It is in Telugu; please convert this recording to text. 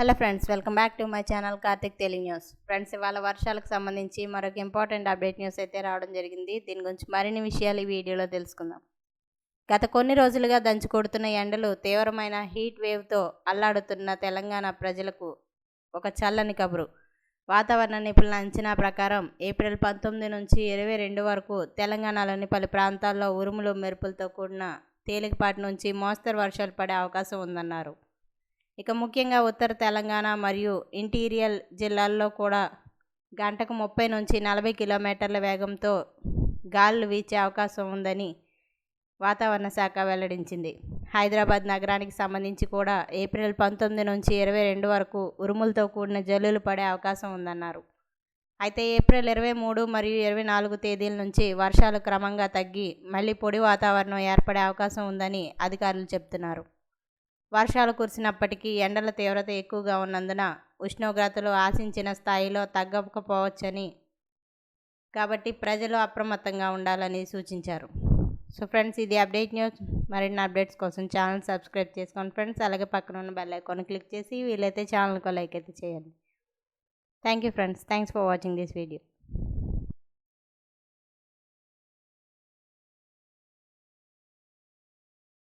Hello friends, welcome back to my channel Karthik Telugu news. Friends, ఇవాళ వర్షాలకు సంబంధించి మరొక ఇంపార్టెంట్ అప్డేట్ న్యూస్ అయితే రావడం జరిగింది. దీని గురించి మరిన్ని విషయాలు ఈ వీడియోలో తెలుసుకుందాం. గత కొన్ని రోజులుగా దంచి కొడుతున్న ఎండలు, తీవ్రమైన హీట్ వేవ్తో అల్లాడుతున్న తెలంగాణ ప్రజలకు ఒక చల్లని కబురు. వాతావరణ నిపుణుల అంచనా ప్రకారం ఏప్రిల్ 19 నుంచి 22 వరకు తెలంగాణలోని పలు ప్రాంతాల్లో ఉరుములు మెరుపులతో కూడిన తేలికపాటి నుంచి మోస్తరు వర్షాలు పడే అవకాశం ఉందన్నారు. ఇక ముఖ్యంగా ఉత్తర తెలంగాణ మరియు ఇంటీరియర్ జిల్లాల్లో కూడా గంటకు 30 నుంచి 40 కిలోమీటర్ల వేగంతో గాలులు వీచే అవకాశం ఉందని వాతావరణ శాఖ వెల్లడించింది. హైదరాబాద్ నగరానికి సంబంధించి కూడా ఏప్రిల్ 19 నుంచి 22 వరకు ఉరుములతో కూడిన జల్లులు పడే అవకాశం ఉందన్నారు. అయితే ఏప్రిల్ 23 మరియు 24 తేదీల నుంచి వర్షాలు క్రమంగా తగ్గి మళ్ళీ పొడి వాతావరణం ఏర్పడే అవకాశం ఉందని అధికారులు చెబుతున్నారు. వర్షాలు కురిసినప్పటికీ ఎండల తీవ్రత ఎక్కువగా ఉన్నందున ఉష్ణోగ్రతలు ఆశించిన స్థాయిలో తగ్గకపోవచ్చని, కాబట్టి ప్రజలు అప్రమత్తంగా ఉండాలని సూచించారు. సో ఫ్రెండ్స్, ఇది అప్డేట్ న్యూస్. మరిన్ని అప్డేట్స్ కోసం ఛానల్ సబ్స్క్రైబ్ చేసుకోండి ఫ్రెండ్స్. అలాగే పక్కన ఉన్న బెల్ ఐకాన్ క్లిక్ చేసి వీలైతే ఛానల్కి లైక్ అయితే చేయండి. Thank you friends. Thanks for watching this video.